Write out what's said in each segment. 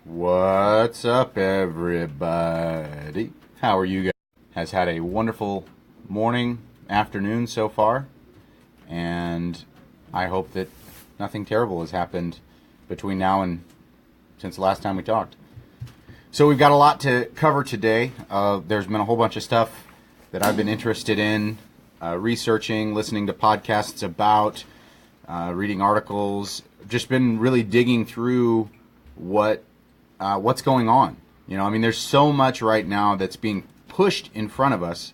What's up, everybody? How are you guys? Has had a wonderful morning, afternoon so far, and I hope that nothing terrible has happened between now and since the last time we talked. So we've got a lot to cover today. There's been a whole bunch of stuff that I've been interested in, researching, listening to podcasts about, reading articles, just been really digging through what's going on. There's so much right now that's being pushed in front of us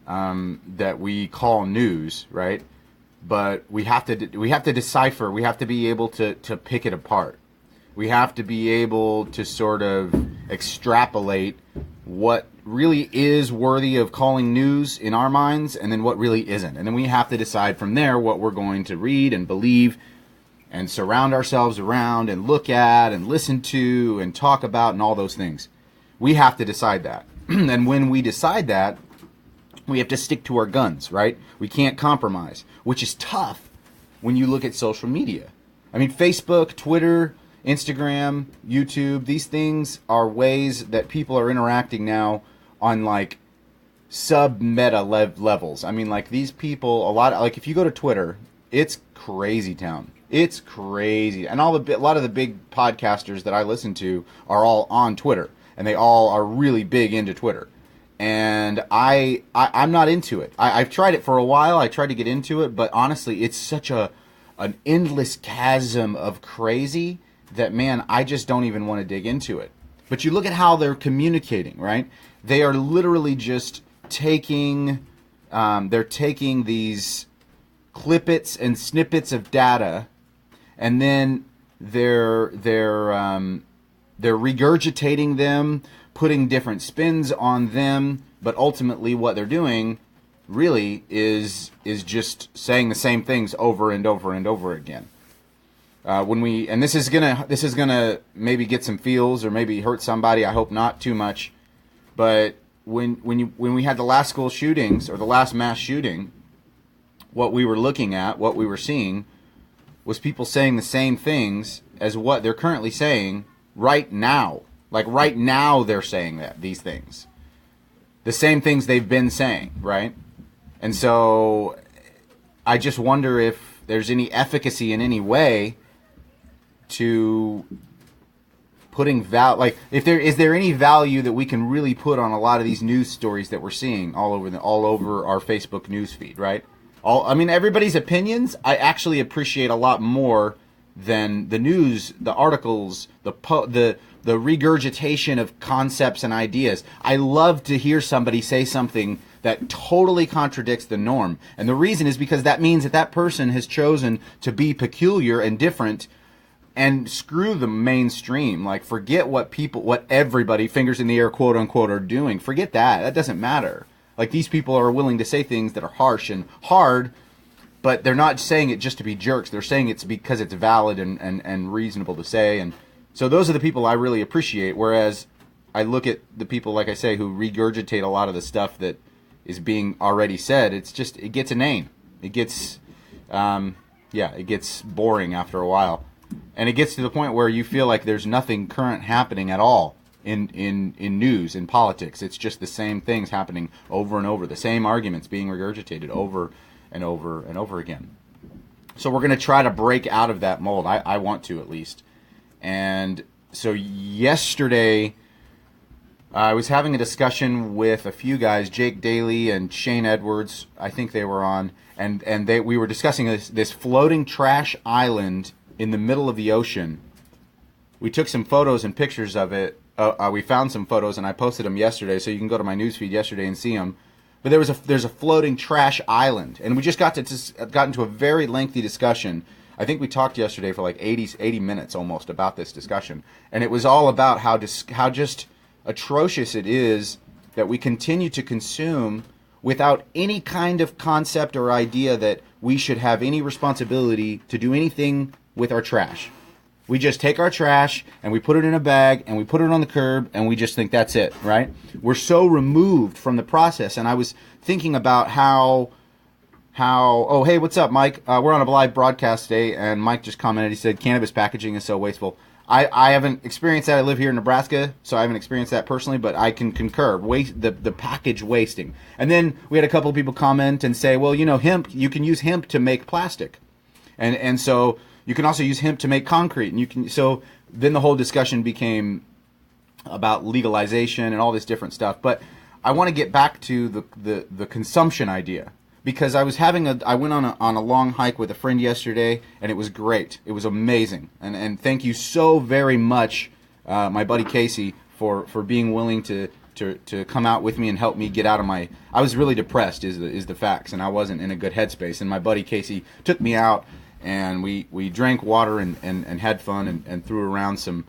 that we call news, right? But we have to decipher. We have to be able to pick it apart. We have to be able to sort of extrapolate what really is worthy of calling news in our minds, and then what really isn't. And then we have to decide from there what we're going to read and believe and surround ourselves around and look at and listen to and talk about and all those things. We have to decide that. And when we decide that, we have to stick to our guns, right? We can't compromise, which is tough when you look at social media. Facebook, Twitter, Instagram, YouTube, these things are ways that people are interacting now on like sub-meta levels. These people, if you go to Twitter, it's crazy town. It's crazy. And a lot of the big podcasters that I listen to are all on Twitter, and they all are really big into Twitter. And I'm not into it. I've tried it for a while. I tried to get into it, but honestly, it's such an endless chasm of crazy that, man, I just don't even want to dig into it. But you look at how they're communicating, right? They are literally just taking these clippets and snippets of data, and then they're regurgitating them, putting different spins on them, but ultimately what they're doing really is just saying the same things over and over and over again. This is gonna maybe get some feels or maybe hurt somebody. I hope not too much. But when we had the last school shootings or the last mass shooting, what we were looking at, what we were seeing, was people saying the same things as what they're currently saying right now. Like right now, they're saying these things, the same things they've been saying, right? And so I just wonder if there's any efficacy in any way to putting is there any value that we can really put on a lot of these news stories that we're seeing all over our Facebook news feed, right? Everybody's opinions I actually appreciate a lot more than the news, the articles, the regurgitation of concepts and ideas. I love to hear somebody say something that totally contradicts the norm. And the reason is because that means that person has chosen to be peculiar and different, and screw the mainstream. Like, forget what everybody, fingers in the air, quote unquote, are doing. Forget that. That doesn't matter. Like, these people are willing to say things that are harsh and hard, but they're not saying it just to be jerks. They're saying it's because it's valid and reasonable to say. And so those are the people I really appreciate. Whereas I look at the people, like I say, who regurgitate a lot of the stuff that is being already said. It gets inane. It gets, it gets boring after a while. And it gets to the point where you feel like there's nothing current happening at all in news, in politics. It's just the same things happening over and over, the same arguments being regurgitated over and over and over again. So we're going to try to break out of that mold. I want to, at least. And so yesterday, I was having a discussion with a few guys, Jake Daly and Shane Edwards. I think they were on, and we were discussing this floating trash island in the middle of the ocean. We took some photos and pictures of it. We found some photos, and I posted them yesterday, so you can go to my newsfeed yesterday and see them. But there's a floating trash island, and we just got into a very lengthy discussion. I think we talked yesterday for like 80 minutes almost about this discussion, and it was all about how just atrocious it is that we continue to consume without any kind of concept or idea that we should have any responsibility to do anything with our trash. We just take our trash and we put it in a bag and we put it on the curb and we just think that's it, right? We're so removed from the process. And I was thinking about how oh, hey, what's up, Mike? We're on a live broadcast today, and Mike just commented. He said, cannabis packaging is so wasteful. I haven't experienced that. I live here in Nebraska, so I haven't experienced that personally, but I can concur. The package wasting. And then we had a couple of people comment and say, well, hemp, you can use hemp to make plastic. And so you can also use hemp to make concrete. And so then the whole discussion became about legalization and all this different stuff. But I want to get back to the consumption idea. Because I went on a long hike with a friend yesterday, and it was great. It was amazing, and thank you so very much, my buddy Casey, for being willing to come out with me and help me get out of my. I was really depressed, is the facts, and I wasn't in a good headspace. And my buddy Casey took me out, and we drank water and had fun and threw around some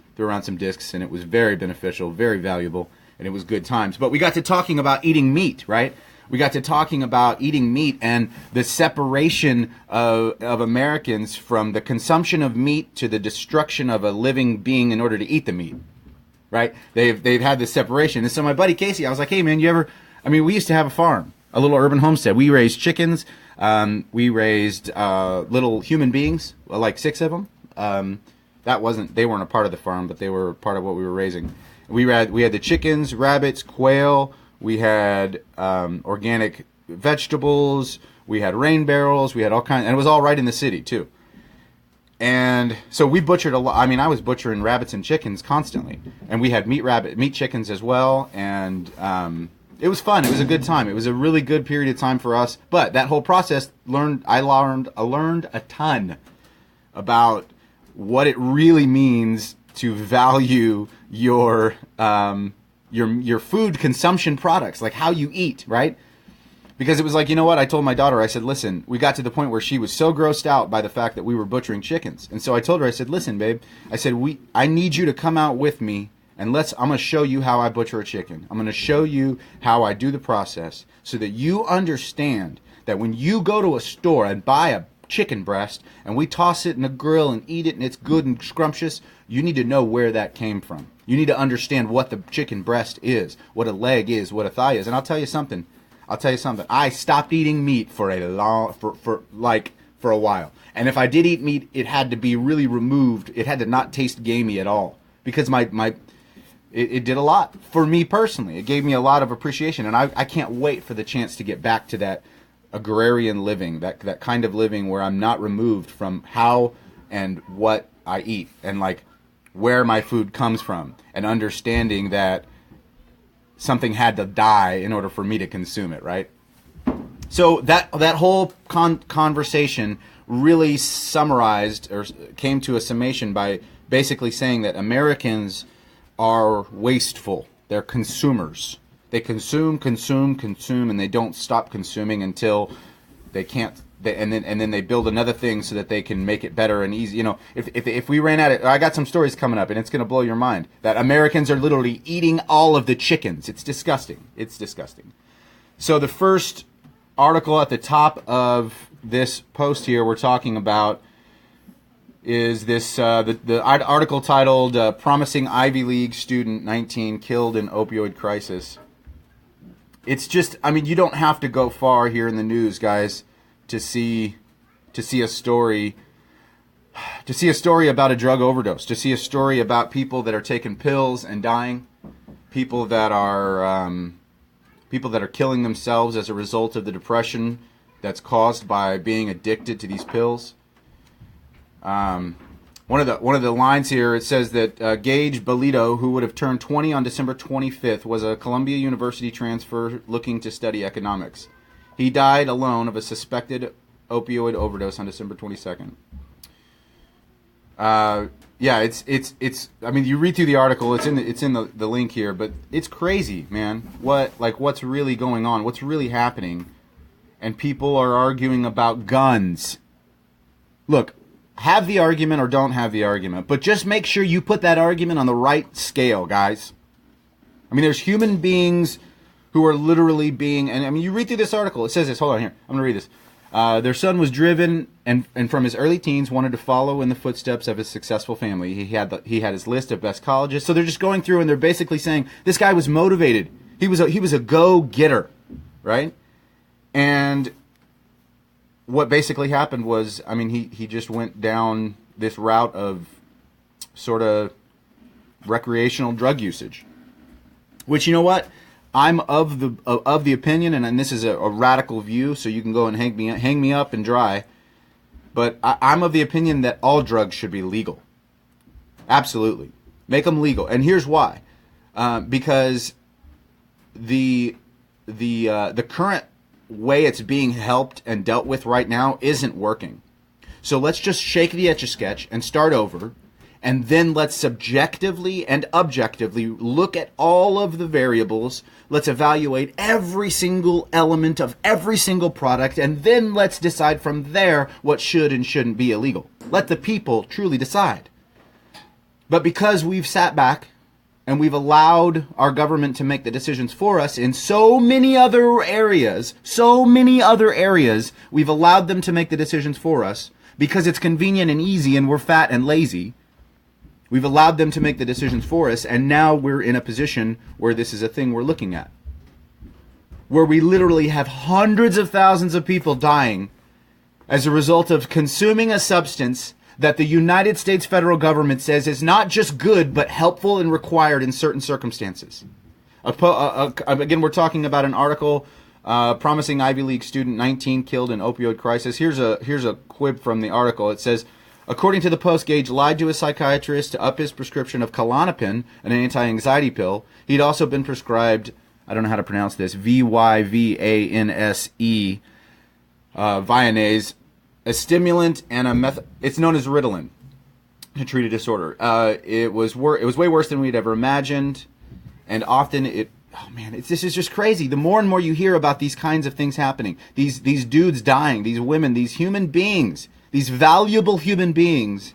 discs, and it was very beneficial, very valuable, and it was good times. But we got to talking about eating meat, right? We got to talking about eating meat and the separation of Americans from the consumption of meat to the destruction of a living being in order to eat the meat, right? They've had this separation. And so my buddy Casey, I was like, hey, man, we used to have a farm, a little urban homestead. We raised chickens. We raised little human beings, like 6 of them. They weren't a part of the farm, but they were part of what we were raising. We had the chickens, rabbits, quail. We had organic vegetables. We had rain barrels. We had all kinds, and it was all right in the city too. And so we butchered a lot. I mean, I was butchering rabbits and chickens constantly, and we had meat chickens as well. And it was fun. It was a good time. It was a really good period of time for us. But that whole process, I learned a ton about what it really means to value your food consumption products, like how you eat, right? Because it was like, you know what? I told my daughter, I said, listen, we got to the point where she was so grossed out by the fact that we were butchering chickens. And so I told her, I said, listen, babe, I said, I need you to come out with me and I'm going to show you how I butcher a chicken. I'm going to show you how I do the process so that you understand that when you go to a store and buy a chicken breast and we toss it in a grill and eat it and it's good and scrumptious, you need to know where that came from. You need to understand what the chicken breast is, what a leg is, what a thigh is. And I'll tell you something. I stopped eating meat for a while. And if I did eat meat, it had to be really removed. It had to not taste gamey at all because it did a lot for me personally. It gave me a lot of appreciation, and I can't wait for the chance to get back to that agrarian living, that kind of living where I'm not removed from how and what I eat and like where my food comes from, and understanding that something had to die in order for me to consume it, right? So that whole conversation really summarized or came to a summation by basically saying that Americans are wasteful. They're consumers. They consume, and they don't stop consuming until they can't. And then they build another thing so that they can make it better and easy. You know, if we ran out of, I got some stories coming up, and it's going to blow your mind that Americans are literally eating all of the chickens. It's disgusting. It's disgusting. So the first article at the top of this post here we're talking about is this the article titled "Promising Ivy League Student 19 Killed in Opioid Crisis." It's just, I mean, you don't have to go far here in the news, guys, to see a story about a drug overdose, to see a story about people that are taking pills and dying, people that are killing themselves as a result of the depression that's caused by being addicted to these pills. One of the lines here, it says that Gage Bolito, who would have turned 20 on December 25th, was a Columbia University transfer looking to study economics. He died alone of a suspected opioid overdose on December 22nd. Yeah, it's. I mean, you read through the article. It's in the link here, but it's crazy, man. What's really going on? What's really happening? And people are arguing about guns. Look, have the argument or don't have the argument, but just make sure you put that argument on the right scale, guys. I mean, there's human beings who are literally being, and I mean, you read through this article, it says this, hold on here, I'm going to read this. Their son was driven and from his early teens wanted to follow in the footsteps of his successful family. He had his list of best colleges. So they're just going through and they're basically saying this guy was motivated. He was a go-getter, right? And what basically happened was, I mean, he just went down this route of sort of recreational drug usage. Which, you know what? I'm of the opinion, and this is a radical view, so you can go and hang me up and dry. But I'm of the opinion that all drugs should be legal. Absolutely, make them legal, and here's why: because the current way it's being helped and dealt with right now isn't working. So let's just shake the Etch-a-Sketch and start over. And then let's subjectively and objectively look at all of the variables. Let's evaluate every single element of every single product. And then let's decide from there what should and shouldn't be illegal. Let the people truly decide. But because we've sat back and we've allowed our government to make the decisions for us in so many other areas, we've allowed them to make the decisions for us because it's convenient and easy and we're fat and lazy. We've allowed them to make the decisions for us, and now we're in a position where this is a thing we're looking at. Where we literally have hundreds of thousands of people dying as a result of consuming a substance that the United States federal government says is not just good, but helpful and required in certain circumstances. Again, we're talking about an article, promising Ivy League student 19 killed in opioid crisis. Here's a quib from the article. It says, according to the Post, Gage lied to a psychiatrist to up his prescription of Klonopin, an anti-anxiety pill. He'd also been prescribed, I don't know how to pronounce this, Vyvanse, Vyvanase, a stimulant, and it's known as Ritalin, to treat a disorder. It was way worse than we'd ever imagined, and often this is just crazy. The more and more you hear about these kinds of things happening, these dudes dying, these women, these human beings, these valuable human beings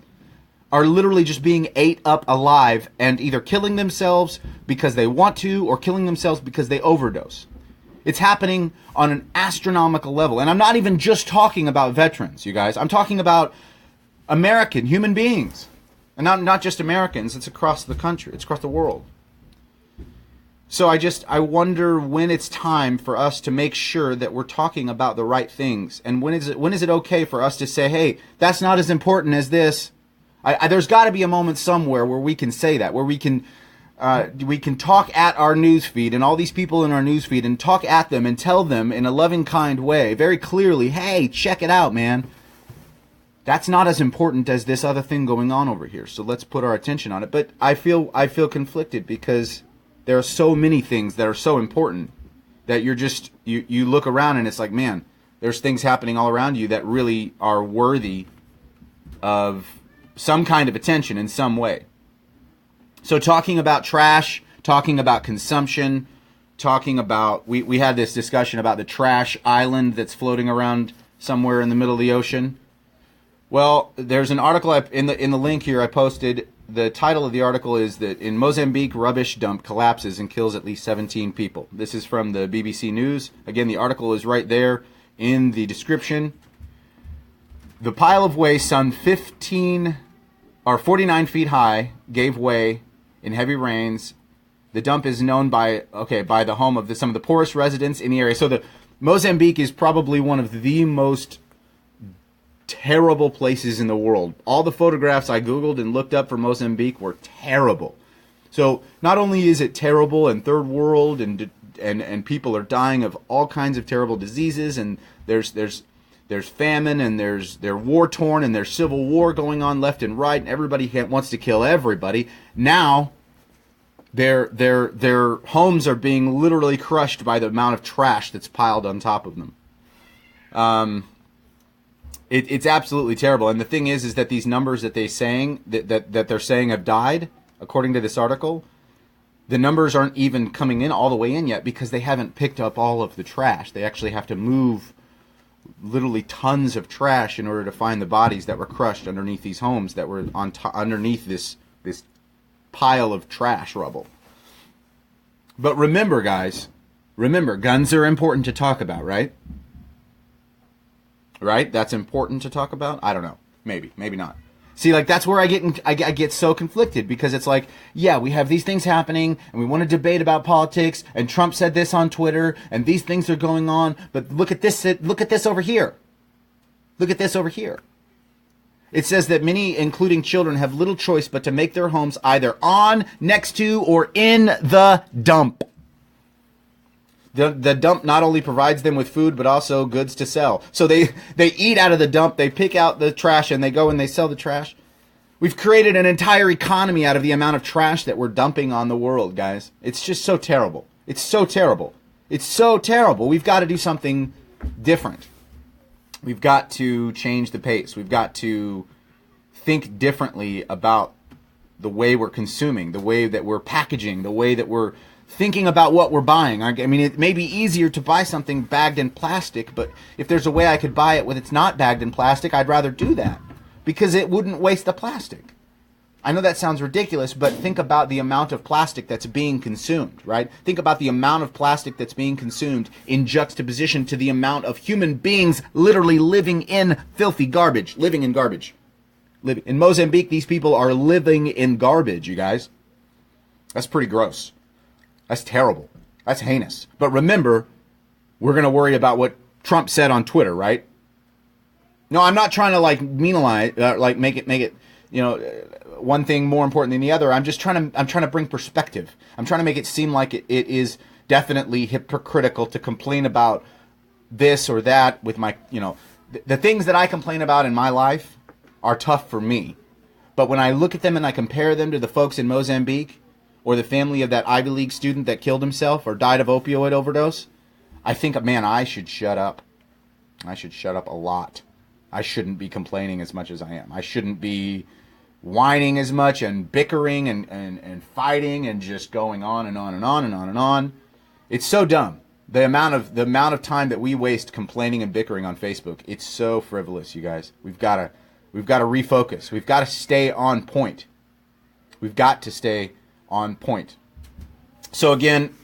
are literally just being ate up alive and either killing themselves because they want to or killing themselves because they overdose. It's happening on an astronomical level. And I'm not even just talking about veterans, you guys. I'm talking about American human beings. And not just Americans. It's across the country. It's across the world. So I wonder when it's time for us to make sure that we're talking about the right things, and when is it okay for us to say, hey, that's not as important as this. There's got to be a moment somewhere where we can say that, where we can talk at our news feed and all these people in our news feed and talk at them and tell them in a loving, kind way, very clearly, hey, check it out, man. That's not as important as this other thing going on over here. So let's put our attention on it. But I feel conflicted because there are so many things that are so important that you look around and it's like, man, there's things happening all around you that really are worthy of some kind of attention in some way. So talking about trash, talking about consumption, talking about, we had this discussion about the trash island that's floating around somewhere in the middle of the ocean. Well, there's an article in the link here I posted. The title of the article is that in Mozambique, rubbish dump collapses and kills at least 17 people. This is from the BBC News. Again, the article is right there in the description. The pile of waste, some 49 feet high, gave way in heavy rains. The dump is known by the home of some of the poorest residents in the area. So the Mozambique is probably one of the most terrible places in the world. All the photographs I Googled and looked up for Mozambique were terrible. So not only is it terrible and third world and people are dying of all kinds of terrible diseases, and there's famine, and they're war torn, and there's civil war going on left and right, and everybody wants to kill everybody. Now their homes are being literally crushed by the amount of trash that's piled on top of them. It's absolutely terrible. And the thing is that these numbers that they're saying have died, according to this article, the numbers aren't even coming in all the way in yet because they haven't picked up all of the trash. They actually have to move literally tons of trash in order to find the bodies that were crushed underneath these homes that were underneath this pile of trash rubble. But remember, guys, guns are important to talk about, right? Right? That's important to talk about? I don't know. Maybe not. See, like, that's where I get so conflicted, because it's like, yeah, we have these things happening and we want to debate about politics, and Trump said this on Twitter and these things are going on, but look at this over here. Look at this over here. It says that many, including children, have little choice but to make their homes either on, next to, or in the dump. The dump not only provides them with food, but also goods to sell. So they eat out of the dump, they pick out the trash, and they go and they sell the trash. We've created an entire economy out of the amount of trash that we're dumping on the world, guys. It's just so terrible. It's so terrible. It's so terrible. We've got to do something different. We've got to change the pace. We've got to think differently about the way we're consuming, the way that we're packaging, the way that we're thinking about what we're buying. I mean, it may be easier to buy something bagged in plastic, but if there's a way I could buy it when it's not bagged in plastic, I'd rather do that because it wouldn't waste the plastic. I know that sounds ridiculous, but think about the amount of plastic that's being consumed, right? Think about the amount of plastic that's being consumed in juxtaposition to the amount of human beings literally living in filthy garbage, living in garbage. In Mozambique, these people are living in garbage, you guys. That's pretty gross. That's terrible. That's heinous. But remember, we're going to worry about what Trump said on Twitter, right? No, I'm not trying to make it, one thing more important than the other. I'm trying to bring perspective. I'm trying to make it seem like it is definitely hypocritical to complain about this or that with my, the things that I complain about in my life are tough for me. But when I look at them and I compare them to the folks in Mozambique or the family of that Ivy League student that killed himself or died of opioid overdose, I think, man, I should shut up. I should shut up a lot. I shouldn't be complaining as much as I am. I shouldn't be whining as much and bickering and fighting and just going on and on and on and on and on. It's so dumb. The amount of time that we waste complaining and bickering on Facebook, it's so frivolous, you guys. We've got to refocus. We've got to stay on point. We've got to stay on point. So again,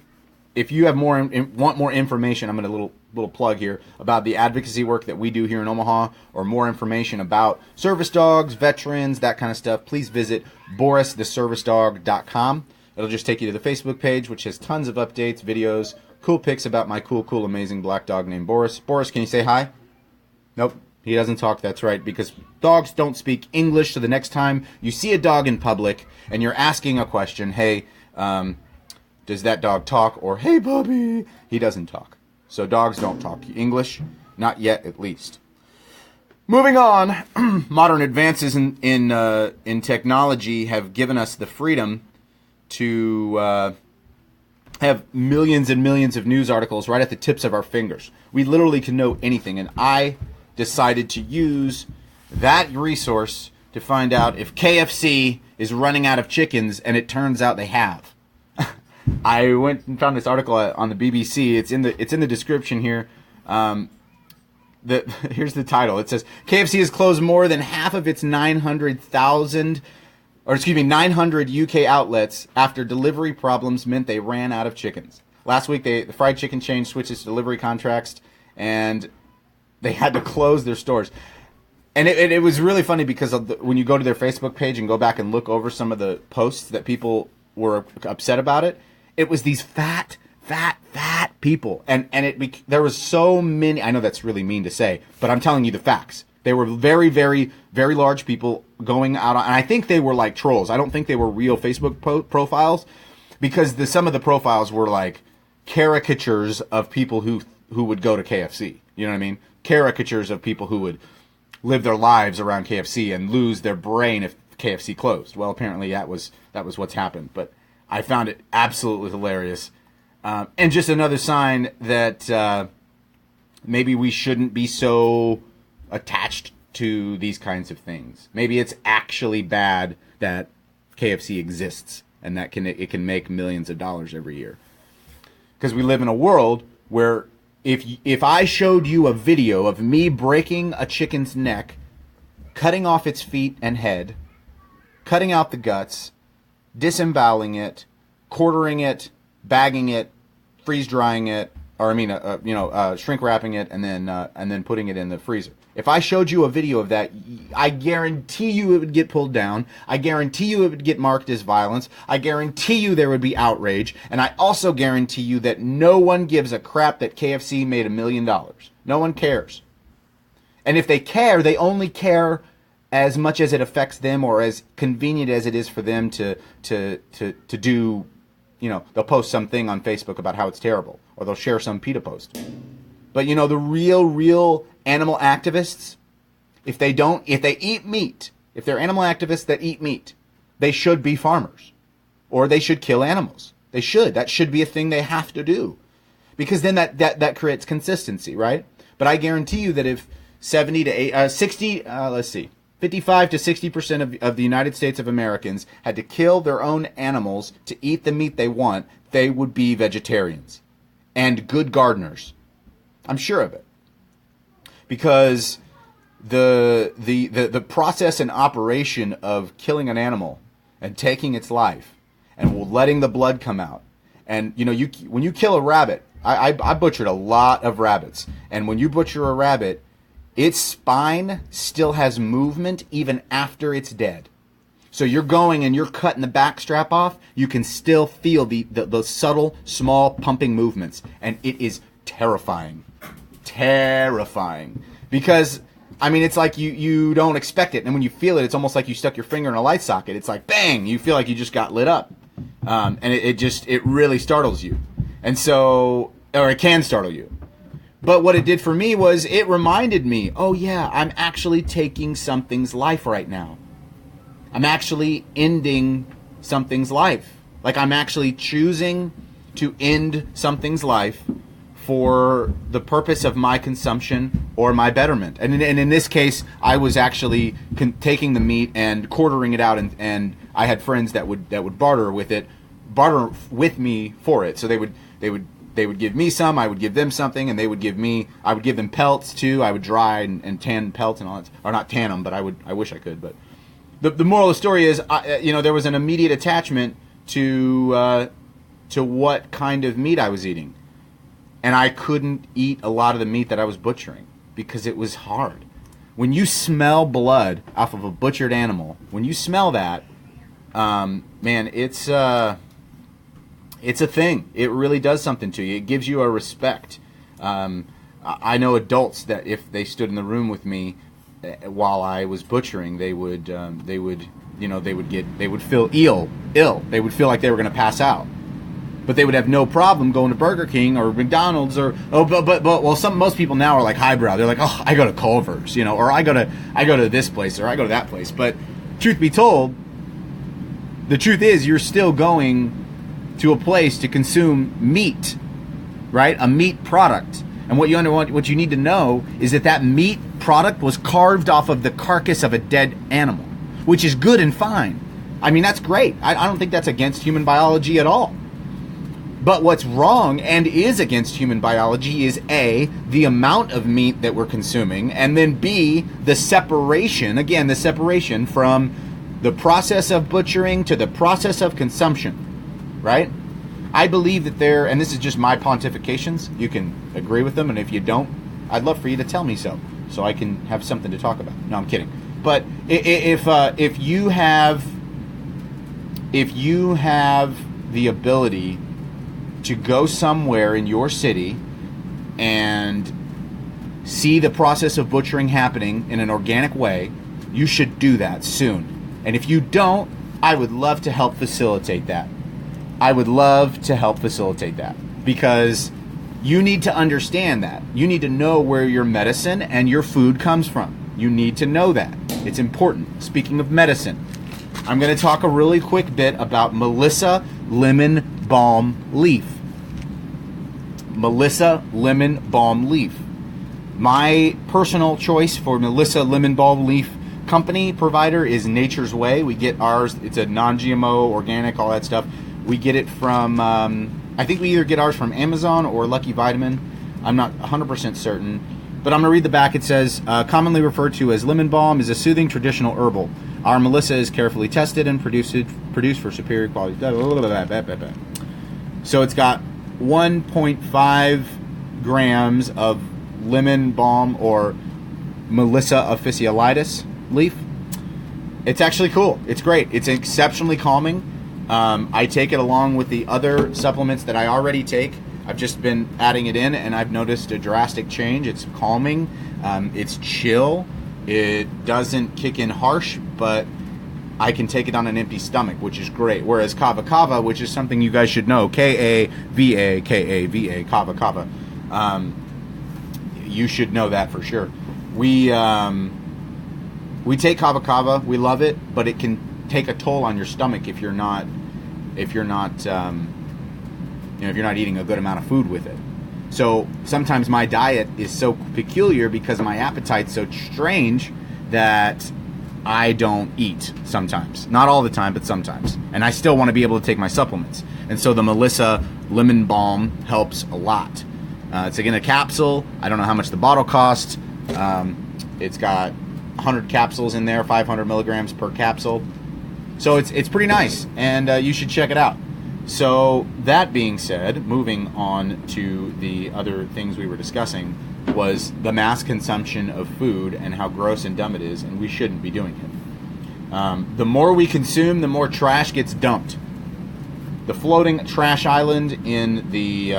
if you have want more information, I'm going to little plug here about the advocacy work that we do here in Omaha, or more information about service dogs, veterans, that kind of stuff, please visit BorisTheServiceDog.com. It'll just take you to the Facebook page, which has tons of updates, videos, cool pics about my cool, amazing black dog named Boris. Boris, can you say hi? Nope, he doesn't talk. That's right, because dogs don't speak English. So the next time you see a dog in public and you're asking a question, hey, does that dog talk? Or, hey, Bubby, he doesn't talk. So dogs don't talk English, not yet at least. Moving on, modern advances in technology have given us the freedom to have millions and millions of news articles right at the tips of our fingers. We literally can know anything, and I decided to use that resource to find out if KFC is running out of chickens, and it turns out they have. I went and found this article on the BBC. It's in the description here. Here's the title. It says KFC has closed more than half of its 900 UK outlets after delivery problems meant they ran out of chickens. Last week, the fried chicken chain switched its delivery contracts, and they had to close their stores. And it was really funny because when you go to their Facebook page and go back and look over some of the posts that people were upset about it, it was these fat people, and there was so many. I know that's really mean to say, but I'm telling you the facts. They were very, very, very large people going out on, and I think they were like trolls. I don't think they were real Facebook profiles, because some of the profiles were like caricatures of people who would go to KFC. You know what I mean? Caricatures of people who would live their lives around KFC and lose their brain if KFC closed. Well, apparently that was what's happened, but I found it absolutely hilarious. And just another sign that maybe we shouldn't be so attached to these kinds of things. Maybe it's actually bad that KFC exists and that it can make millions of dollars every year. Because we live in a world where if I showed you a video of me breaking a chicken's neck, cutting off its feet and head, cutting out the guts, disemboweling it, quartering it, bagging it, freeze drying it, or shrink wrapping it, and then putting it in the freezer. If I showed you a video of that, I guarantee you it would get pulled down. I guarantee you it would get marked as violence. I guarantee you there would be outrage. And I also guarantee you that no one gives a crap that KFC made $1 million. No one cares. And if they care, they only care as much as it affects them, or as convenient as it is for them to do, they'll post something on Facebook about how it's terrible, or they'll share some PETA post. But the real animal activists, if they eat meat, if they're animal activists that eat meat, they should be farmers, or they should kill animals. They should. That should be a thing they have to do, because then that creates consistency, right? But I guarantee you that if 55 to 60% of the United States of Americans had to kill their own animals to eat the meat they want, they would be vegetarians and good gardeners. I'm sure of it. Because the process and operation of killing an animal and taking its life and letting the blood come out, and when you kill a rabbit, I butchered a lot of rabbits, and when you butcher a rabbit, its spine still has movement even after it's dead. So you're going and you're cutting the back strap off, you can still feel the subtle, small pumping movements. And it is terrifying. Terrifying. Because, it's like you don't expect it. And when you feel it, it's almost like you stuck your finger in a light socket. It's like, bang! You feel like you just got lit up. And it really startles you. And so, or it can startle you. But what it did for me was it reminded me, oh yeah, I'm actually taking something's life right now. I'm actually ending something's life. Like, I'm actually choosing to end something's life for the purpose of my consumption or my betterment. And in this case, I was actually taking the meat and quartering it out, and I had friends that would barter with me for it. So they would give me some, I would give them something, and I would give them pelts too. I would dry and tan pelts and all that, or not tan them, but I wish I could. But the moral of the story is, there was an immediate attachment to what kind of meat I was eating, and I couldn't eat a lot of the meat that I was butchering because it was hard. When you smell blood off of a butchered animal, when you smell that, man, it's a thing. It really does something to you. It gives you a respect. I know adults that if they stood in the room with me while I was butchering, they would feel ill. They would feel like they were going to pass out, but they would have no problem going to Burger King or McDonald's most people now are like highbrow. They're like, oh, I go to Culver's, or I go to this place, or I go to that place. But truth be told, the truth is you're still going to a place to consume meat, right? A meat product. And what you need to know is that meat product was carved off of the carcass of a dead animal, which is good and fine. That's great. I don't think that's against human biology at all. But what's wrong and is against human biology is A, the amount of meat that we're consuming, and then B, the separation from the process of butchering to the process of consumption. Right? I believe that and this is just my pontifications, you can agree with them, and if you don't, I'd love for you to tell me so I can have something to talk about. No, I'm kidding. But if you have the ability to go somewhere in your city and see the process of butchering happening in an organic way, you should do that soon. And if you don't, I would love to help facilitate that. Because you need to understand that. You need to know where your medicine and your food comes from. You need to know that. It's important. Speaking of medicine, I'm going to talk a really quick bit about Melissa Lemon Balm Leaf. Melissa Lemon Balm Leaf. My personal choice for Melissa Lemon Balm Leaf company provider is Nature's Way. We get ours. It's a non-GMO, organic, all that stuff. We get it from, I think we either get ours from Amazon or Lucky Vitamin. I'm not 100% certain. But I'm going to read the back. It says, commonly referred to as lemon balm, is a soothing traditional herbal. Our Melissa is carefully tested and produced for superior quality. So it's got 1.5 grams of lemon balm or Melissa officinalis leaf. It's actually cool. It's great. It's exceptionally calming. I take it along with the other supplements that I already take. I've just been adding it in, and I've noticed a drastic change. It's calming. It's chill. It doesn't kick in harsh, but I can take it on an empty stomach, which is great. Whereas Kava Kava, which is something you guys should know, Kava, Kava Kava, you should know that for sure. We take Kava Kava, we love it, but it can take a toll on your stomach if you're not eating a good amount of food with it. So sometimes my diet is so peculiar because my appetite's so strange that I don't eat sometimes. Not all the time, but sometimes. And I still want to be able to take my supplements. And so the Melissa Lemon Balm helps a lot. It's again a capsule. I don't know how much the bottle costs. It's got 100 capsules in there, 500 milligrams per capsule. So it's pretty nice, and you should check it out. So that being said, moving on to the other things we were discussing was the mass consumption of food and how gross and dumb it is, and we shouldn't be doing it. The more we consume, the more trash gets dumped. The floating trash island in the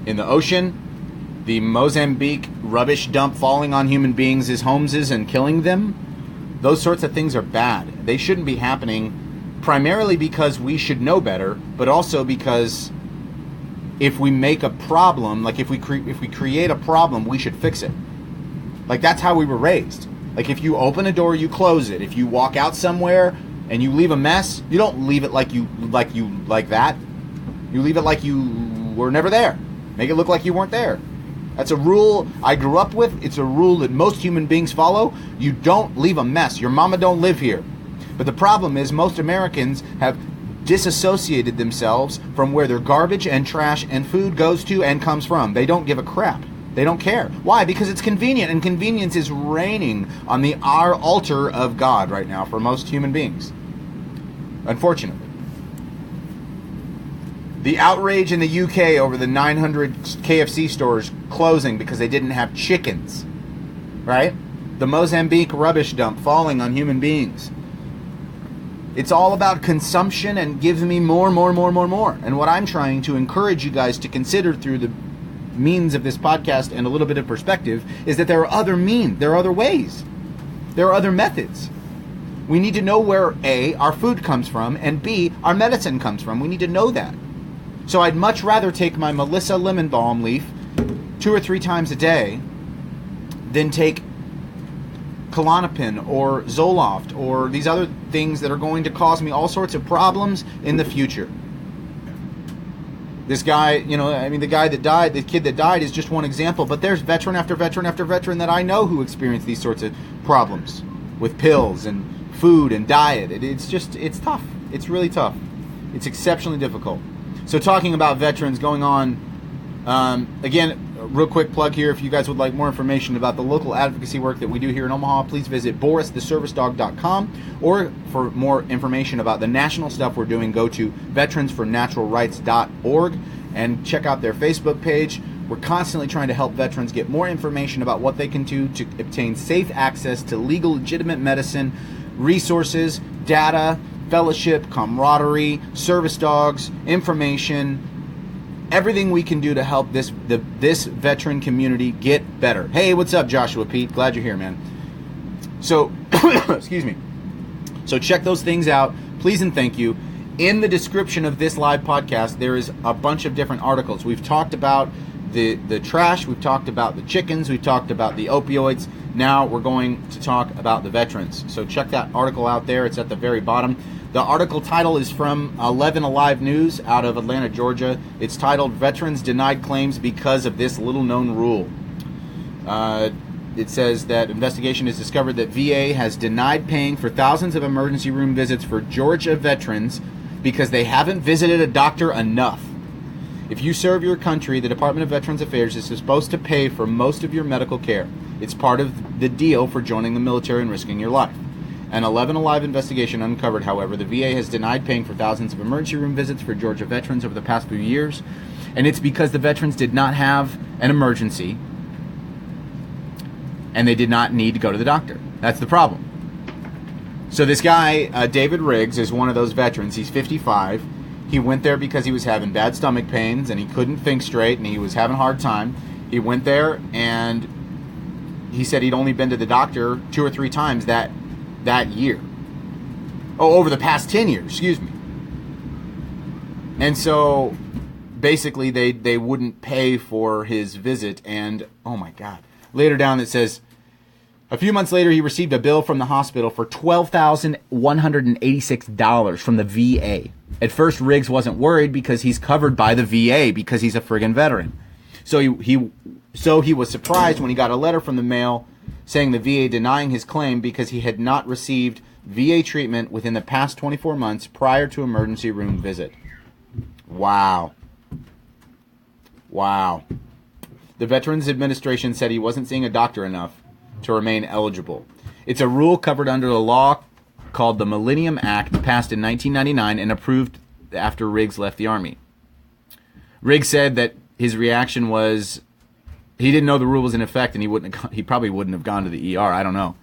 ocean, the Mozambique rubbish dump falling on human beings' homes and killing them, those sorts of things are bad. They shouldn't be happening, primarily because we should know better, but also because if we make a problem, like if we create a problem, we should fix it. Like that's how we were raised. Like if you open a door, you close it. If you walk out somewhere and you leave a mess, you don't leave it like that. You leave it like you were never there. Make it look like you weren't there. That's a rule I grew up with. It's a rule that most human beings follow. You don't leave a mess. Your mama don't live here. But the problem is most Americans have disassociated themselves from where their garbage and trash and food goes to and comes from. They don't give a crap. They don't care. Why? Because it's convenient, and convenience is reigning on our altar of God right now for most human beings. Unfortunately. The outrage in the UK over the 900 KFC stores closing because they didn't have chickens. Right? The Mozambique rubbish dump falling on human beings. It's all about consumption and gives me more. And what I'm trying to encourage you guys to consider through the means of this podcast and a little bit of perspective is that there are other means, there are other ways, there are other methods. We need to know where A, our food comes from, and B, our medicine comes from. We need to know that. So I'd much rather take my Melissa Lemon Balm leaf 2 or 3 times a day than take Klonopin or Zoloft or these other things that are going to cause me all sorts of problems in the future. This guy, the guy that died, the kid that died is just one example, but there's veteran after veteran after veteran that I know who experienced these sorts of problems with pills and food and diet. It's tough. It's really tough. It's exceptionally difficult. So talking about veterans going on, again, real quick plug here, if you guys would like more information about the local advocacy work that we do here in Omaha, please visit BorisTheServiceDog.com, or for more information about the national stuff we're doing, go to VeteransForNaturalRights.org and check out their Facebook page. We're constantly trying to help veterans get more information about what they can do to obtain safe access to legal, legitimate medicine, resources, data, fellowship, camaraderie, service dogs, information, everything we can do to help this veteran community get better. Hey, what's up, Joshua Pete? Glad you're here, man. So, excuse me. So check those things out. Please and thank you. In the description of this live podcast, there is a bunch of different articles. We've talked about the trash. We've talked about the chickens. We've talked about the opioids. Now we're going to talk about the veterans. So check that article out there. It's at the very bottom. The article title is from 11 Alive News out of Atlanta, Georgia. It's titled, Veterans Denied Claims Because of This Little Known Rule. It says that investigation has discovered that VA has denied paying for thousands of emergency room visits for Georgia veterans because they haven't visited a doctor enough. If you serve your country, the Department of Veterans Affairs is supposed to pay for most of your medical care. It's part of the deal for joining the military and risking your life. An 11 Alive investigation uncovered, however, the VA has denied paying for thousands of emergency room visits for Georgia veterans over the past few years, and it's because the veterans did not have an emergency and they did not need to go to the doctor. That's the problem. So this guy, David Riggs, is one of those veterans. He's 55. He went there because he was having bad stomach pains and he couldn't think straight and he was having a hard time. He went there and he said he'd only been to the doctor 2 or 3 times that year. Oh, over the past 10 years, excuse me. And so basically they wouldn't pay for his visit, and oh my God. Later down it says, a few months later he received a bill from the hospital for $12,186 from the VA. At first Riggs wasn't worried because he's covered by the VA because he's a friggin' veteran. So he was surprised when he got a letter from the mail saying the VA denying his claim because he had not received VA treatment within the past 24 months prior to emergency room visit. Wow. Wow. The Veterans Administration said he wasn't seeing a doctor enough to remain eligible. It's a rule covered under a law called the Millennium Act, passed in 1999 and approved after Riggs left the Army. Riggs said that his reaction was he didn't know the rule was in effect, and he probably wouldn't have gone to the ER. I don't know.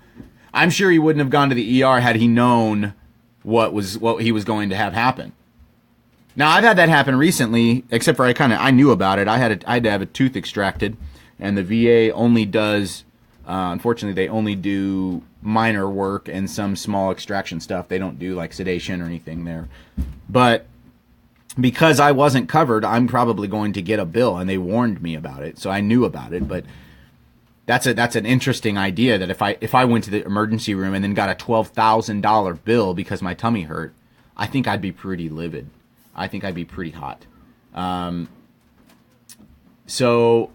I'm sure he wouldn't have gone to the ER had he known what he was going to have happen. Now, I've had that happen recently, except for I knew about it. I had to have a tooth extracted, and the VA only does, unfortunately, they only do minor work and some small extraction stuff. They don't do like sedation or anything there. But because I wasn't covered, I'm probably going to get a bill, and they warned me about it, so I knew about it. But that's an interesting idea that if I went to the emergency room and then got a $12,000 bill because my tummy hurt, I think I'd be pretty livid. I think I'd be pretty hot. So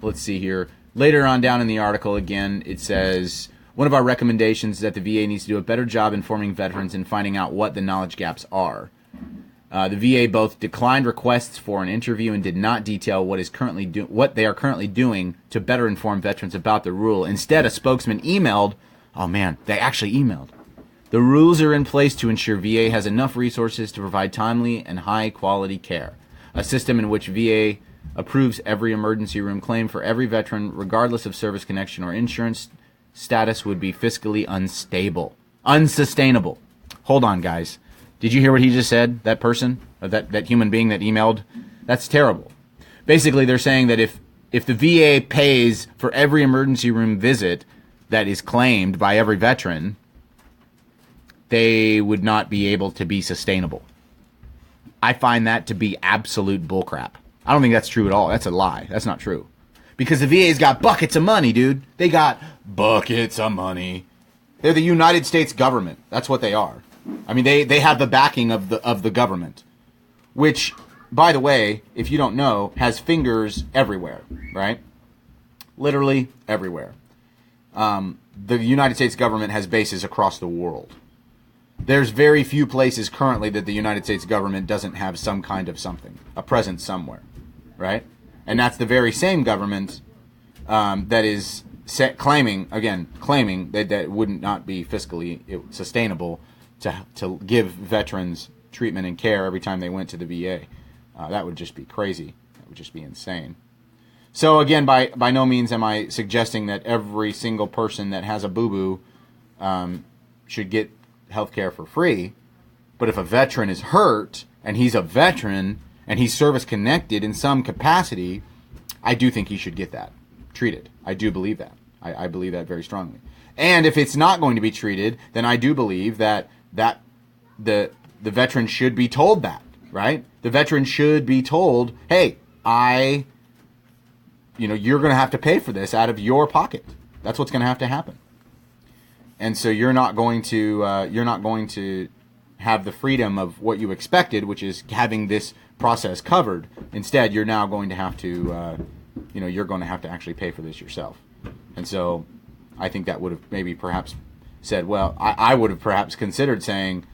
let's see here. Later on down in the article, again, it says, one of our recommendations is that the VA needs to do a better job informing veterans and finding out what the knowledge gaps are. The VA both declined requests for an interview and did not detail what they are currently doing to better inform veterans about the rule. Instead, a spokesman emailed, they actually emailed. The rules are in place to ensure VA has enough resources to provide timely and high-quality care. A system in which VA approves every emergency room claim for every veteran, regardless of service connection or insurance status, would be fiscally unsustainable. Hold on, guys. Did you hear what he just said? That person, that human being that emailed? That's terrible. Basically, they're saying that if the VA pays for every emergency room visit that is claimed by every veteran, they would not be able to be sustainable. I find that to be absolute bullcrap. I don't think that's true at all. That's a lie. That's not true. Because the VA's got buckets of money, dude. They got buckets of money. They're the United States government. That's what they are. I mean, they have the backing of the government, which, by the way, if you don't know, has fingers everywhere, right? Literally everywhere. The United States government has bases across the world. There's very few places currently that the United States government doesn't have some kind of something, a presence somewhere, right? And that's the very same government that is claiming that it would not be fiscally sustainable to give veterans treatment and care every time they went to the VA. That would just be crazy. That would just be insane. So again, by no means am I suggesting that every single person that has a boo-boo should get health care for free. But if a veteran is hurt and he's a veteran and he's service connected in some capacity, I do think he should get that treated. I do believe that. I believe that very strongly. And if it's not going to be treated, then I do believe that the veteran should be told that, right? The veteran should be told, hey, you're going to have to pay for this out of your pocket. That's what's going to have to happen. And so you're not going to have the freedom of what you expected, which is having this process covered. Instead, you're now going to have to, you're going to have to actually pay for this yourself. And so I think that would have maybe perhaps said, well, I would have perhaps considered saying,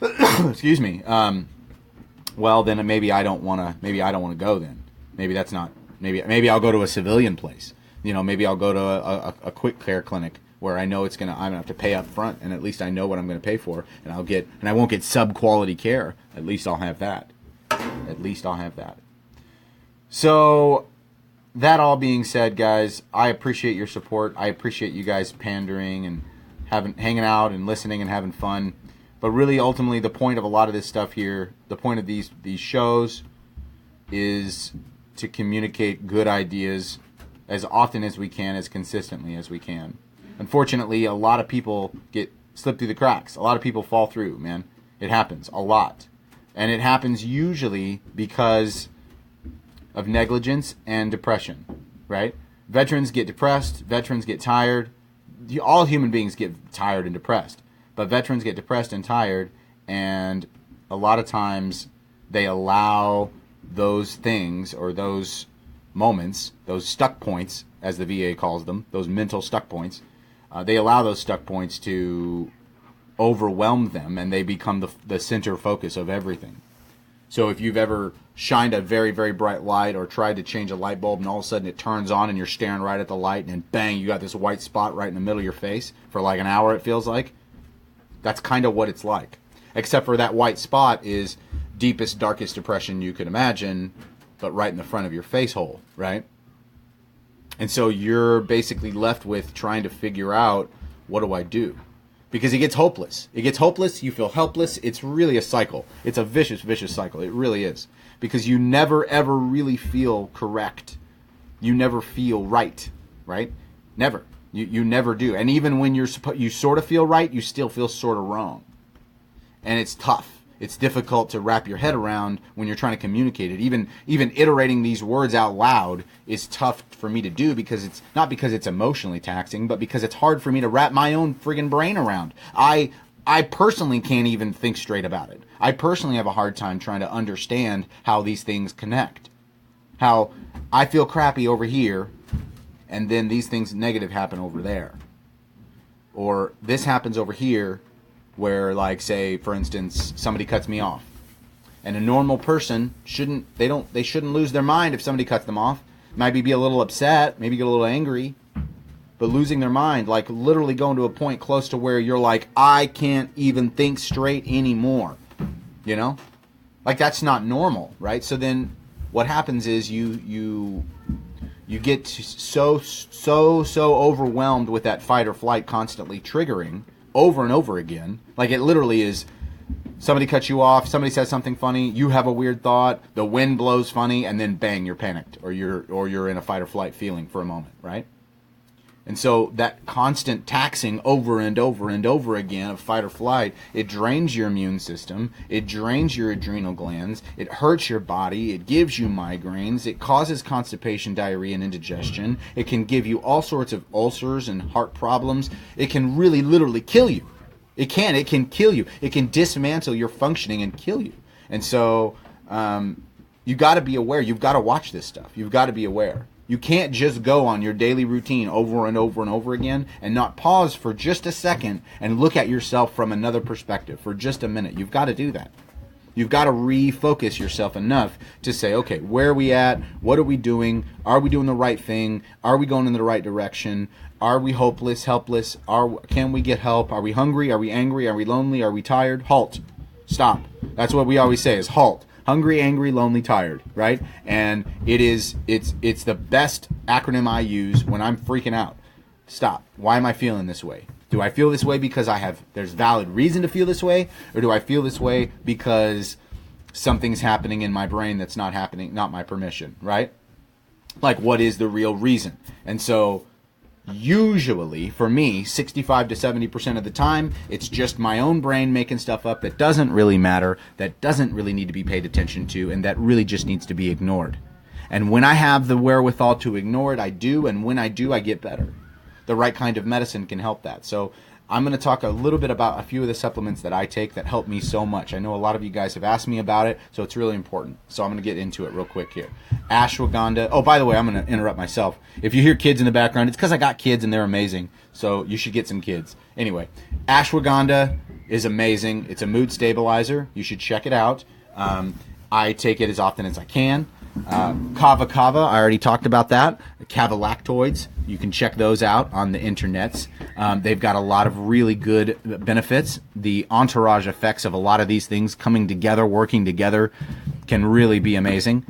excuse me, well, then maybe I don't want to go then. Maybe that's not, maybe I'll go to a civilian place. Maybe I'll go to a quick care clinic where I know I'm gonna have to pay up front, and at least I know what I'm gonna pay for, and I won't get sub-quality care. At least I'll have that. So, that all being said, guys, I appreciate your support. I appreciate you guys pandering and hanging out and listening and having fun. But really, ultimately, the point of a lot of this stuff here, the point of these shows, is to communicate good ideas as often as we can, as consistently as we can. Unfortunately, a lot of people slip through the cracks. A lot of people fall through, man. It happens a lot. And it happens usually because of negligence and depression, right? Veterans get depressed. Veterans get tired. All human beings get tired and depressed. But veterans get depressed and tired, and a lot of times they allow those things or those moments, those stuck points, as the VA calls them, those mental stuck points, they allow those stuck points to overwhelm them, and they become the center focus of everything. So if you've ever shined a very, very bright light or tried to change a light bulb and all of a sudden it turns on and you're staring right at the light and then bang, you got this white spot right in the middle of your face for like an hour, it feels like. That's kind of what it's like. Except for that white spot is deepest, darkest depression you could imagine, but right in the front of your face hole, right? And so you're basically left with trying to figure out, what do I do? Because it gets hopeless. It gets hopeless, you feel helpless. It's really a cycle. It's a vicious, vicious cycle. It really is. Because you never, ever really feel correct. You never feel right, right? Never. You never do. And even when you sort of feel right, you still feel sort of wrong. And it's tough. It's difficult to wrap your head around when you're trying to communicate it. Even iterating these words out loud is tough for me to do, because it's not because it's emotionally taxing, but because it's hard for me to wrap my own friggin' brain around. I personally can't even think straight about it. I personally have a hard time trying to understand how these things connect. How I feel crappy over here, and then these things negative happen over there. Or this happens over here, where, like, say, for instance, somebody cuts me off. And a normal person shouldn't lose their mind if somebody cuts them off. Maybe be a little upset, maybe get a little angry. But losing their mind, like literally going to a point close to where you're like, I can't even think straight anymore. You know? Like, that's not normal, right? So then what happens is you get so overwhelmed with that fight or flight constantly triggering over and over again. Like, it literally is, somebody cuts you off, somebody says something funny, you have a weird thought, the wind blows funny, and then bang, you're panicked, or you're in a fight or flight feeling for a moment, right? And so that constant taxing over and over and over again of fight or flight, it drains your immune system, it drains your adrenal glands, it hurts your body, it gives you migraines, it causes constipation, diarrhea, and indigestion. It can give you all sorts of ulcers and heart problems. It can really literally kill you. It can kill you. It can dismantle your functioning and kill you. And so you got to be aware. You've got to watch this stuff. You've got to be aware. You can't just go on your daily routine over and over and over again and not pause for just a second and look at yourself from another perspective for just a minute. You've got to do that. You've got to refocus yourself enough to say, okay, where are we at? What are we doing? Are we doing the right thing? Are we going in the right direction? Are we hopeless, helpless? Can we get help? Are we hungry? Are we angry? Are we lonely? Are we tired? Halt. Stop. That's what we always say is halt. Hungry, angry, lonely, tired, right? And it's the best acronym I use when I'm freaking out. Stop. Why am I feeling this way? Do I feel this way because there's valid reason to feel this way? Or do I feel this way because something's happening in my brain that's not happening, not my permission, right? Like, what is the real reason? And so usually, for me, 65 to 70% of the time, it's just my own brain making stuff up that doesn't really matter, that doesn't really need to be paid attention to, and that really just needs to be ignored. And when I have the wherewithal to ignore it, I do, and when I do, I get better. The right kind of medicine can help that. So I'm going to talk a little bit about a few of the supplements that I take that help me so much. I know a lot of you guys have asked me about it, so it's really important. So I'm going to get into it real quick here. Ashwagandha. Oh, by the way, I'm going to interrupt myself. If you hear kids in the background, it's because I got kids and they're amazing. So you should get some kids. Anyway, ashwagandha is amazing. It's a mood stabilizer. You should check it out. I take it as often as I can. Kava Kava, I already talked about that. Cavalactoids, you can check those out on the internets. They've got a lot of really good benefits. The entourage effects of a lot of these things coming together, working together, can really be amazing.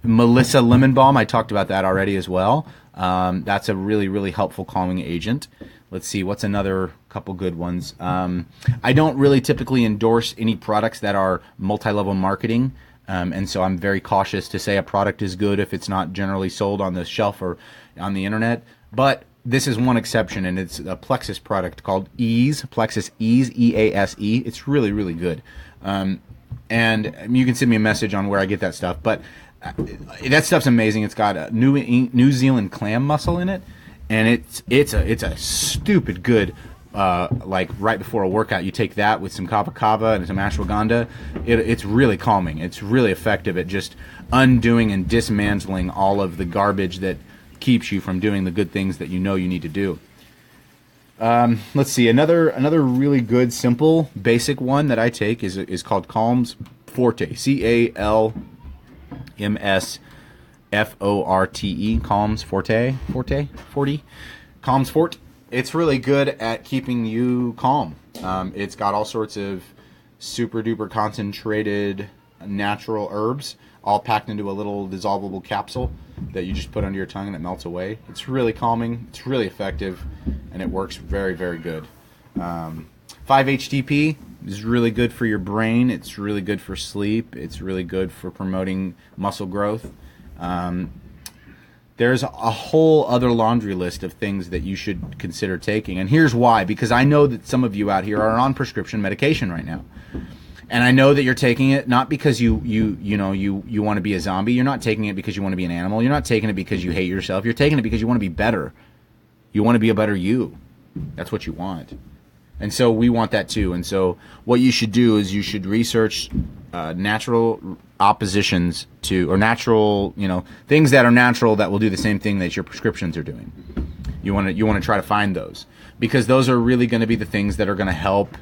Melissa Lemon Balm, I talked about that already as well. That's a really, really helpful calming agent. Let's see, what's another couple good ones? I don't really typically endorse any products that are multi-level marketing. And so I'm very cautious to say a product is good if it's not generally sold on the shelf or on the internet. But this is one exception, and it's a Plexus product called Ease, Plexus Ease, EASE. It's really, really good. And you can send me a message on where I get that stuff. But that stuff's amazing. It's got a New Zealand clam mussel in it, and it's a stupid good. Like right before a workout, you take that with some kava kava and some ashwagandha. It's really calming. It's really effective at just undoing and dismantling all of the garbage that keeps you from doing the good things that you know you need to do. Let's see, another really good, simple, basic one that I take is called Calms Forte. CALMSFORTE. Calms Forte. Calms Forte. It's really good at keeping you calm. It's got all sorts of super duper concentrated natural herbs all packed into a little dissolvable capsule that you just put under your tongue and it melts away. It's really calming, it's really effective, and it works very, very good. 5-HTP is really good for your brain. It's really good for sleep. It's really good for promoting muscle growth. There's a whole other laundry list of things that you should consider taking. And here's why. Because I know that some of you out here are on prescription medication right now. And I know that you're taking it not because you want to be a zombie. You're not taking it because you want to be an animal. You're not taking it because you hate yourself. You're taking it because you want to be better. You want to be a better you. That's what you want. And so we want that too. And so what you should do is you should research natural oppositions to, or natural, things that are natural that will do the same thing that your prescriptions are doing. You want to try to find those, because those are really going to be the things that are going to help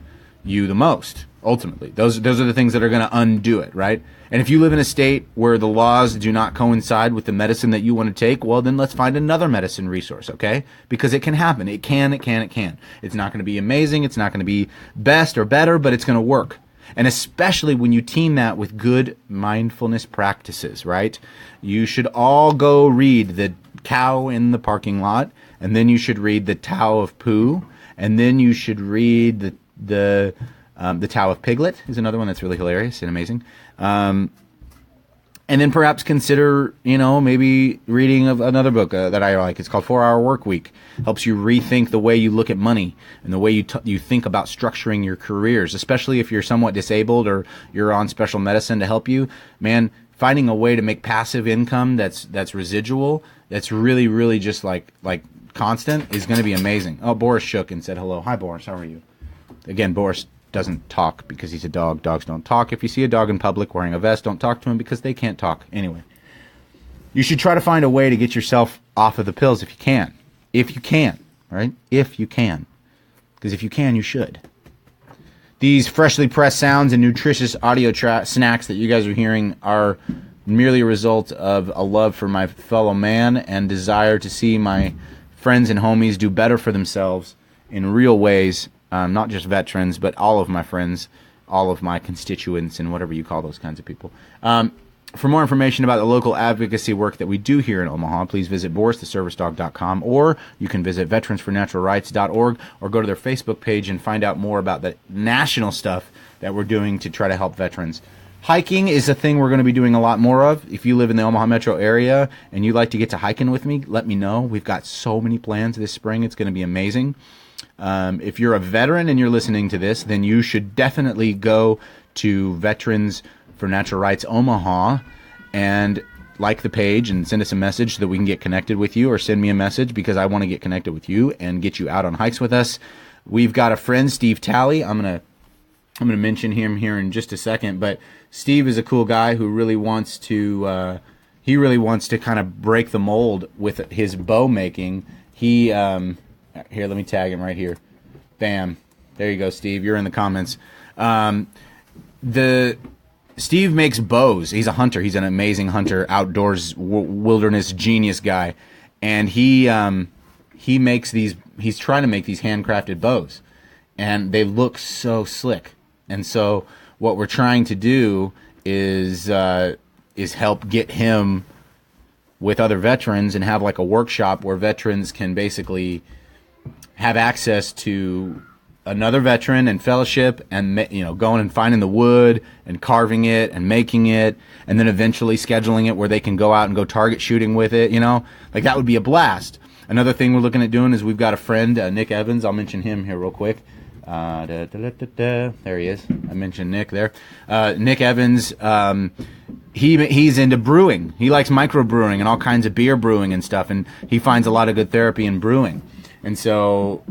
you the most. Ultimately, those are the things that are going to undo it, right? And if you live in a state where the laws do not coincide with the medicine that you want to take, well, then let's find another medicine resource, okay? Because it can happen. It can. It's not going to be amazing. It's not going to be best or better, but it's going to work. And especially when you team that with good mindfulness practices, right? You should all go read The Cow in the Parking Lot, and then you should read The Tao of Pooh, and then you should read the Tao of Piglet is another one that's really hilarious and amazing. And then perhaps consider, maybe reading of another book that I like. It's called 4 Hour Work Week. Helps you rethink the way you look at money and the way you think about structuring your careers, especially if you're somewhat disabled or you're on special medicine to help you. Man, finding a way to make passive income that's residual, that's really, really just like constant, is going to be amazing. Oh, Boris shook and said hello. Hi, Boris. How are you? Again, Boris doesn't talk because he's a dog. Dogs don't talk. If you see a dog in public wearing a vest, don't talk to him because they can't talk. Anyway, you should try to find a way to get yourself off of the pills if you can. If you can, right? If you can. Because if you can, you should. These freshly pressed sounds and nutritious audio snacks that you guys are hearing are merely a result of a love for my fellow man and desire to see my friends and homies do better for themselves in real ways. Not just veterans, but all of my friends, all of my constituents, and whatever you call those kinds of people. For more information about the local advocacy work that we do here in Omaha, please visit BorisTheServiceDog.com, or you can visit VeteransForNaturalRights.org, or go to their Facebook page and find out more about the national stuff that we're doing to try to help veterans. Hiking is a thing we're going to be doing a lot more of. If you live in the Omaha metro area and you'd like to get to hiking with me, let me know. We've got so many plans this spring. It's going to be amazing. If you're a veteran and you're listening to this, then you should definitely go to Veterans for Natural Rights Omaha and like the page and send us a message so that we can get connected with you, or send me a message because I want to get connected with you and get you out on hikes with us. We've got a friend, Steve Talley. I'm gonna mention him here in just a second, but Steve is a cool guy who really wants to kind of break the mold with his bow making. Here, let me tag him right here. Bam. There you go, Steve. You're in the comments. Steve makes bows. He's a hunter. He's an amazing hunter, outdoors, wilderness genius guy. And he makes these, he's trying to make these handcrafted bows. And they look so slick. And so what we're trying to do is help get him with other veterans and have like a workshop where veterans can basically have access to another veteran and fellowship and, going and finding the wood and carving it and making it and then eventually scheduling it where they can go out and go target shooting with it, like that would be a blast. Another thing we're looking at doing is we've got a friend, Nick Evans. I'll mention him here real quick. There he is. I mentioned Nick there. Nick Evans, he's into brewing. He likes microbrewing and all kinds of beer brewing and stuff, and he finds a lot of good therapy in brewing. And so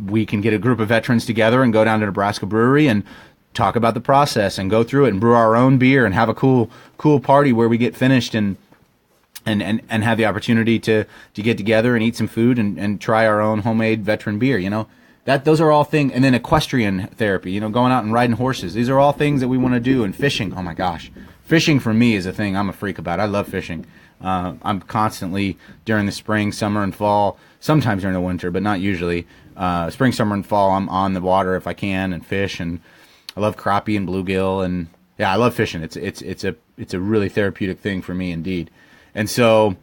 we can get a group of veterans together and go down to Nebraska Brewery and talk about the process and go through it and brew our own beer and have a cool party where we get finished and have the opportunity to get together and eat some food and try our own homemade veteran beer, those are all things. And then equestrian therapy, going out and riding horses. These are all things that we want to do. And fishing. Oh my gosh. Fishing for me is a thing I'm a freak about. I love fishing. I'm constantly during the spring, summer, and fall, sometimes during the winter, but not usually. Spring, summer, and fall, I'm on the water if I can and fish. And I love crappie and bluegill. And yeah, I love fishing. It's a really therapeutic thing for me indeed. And so,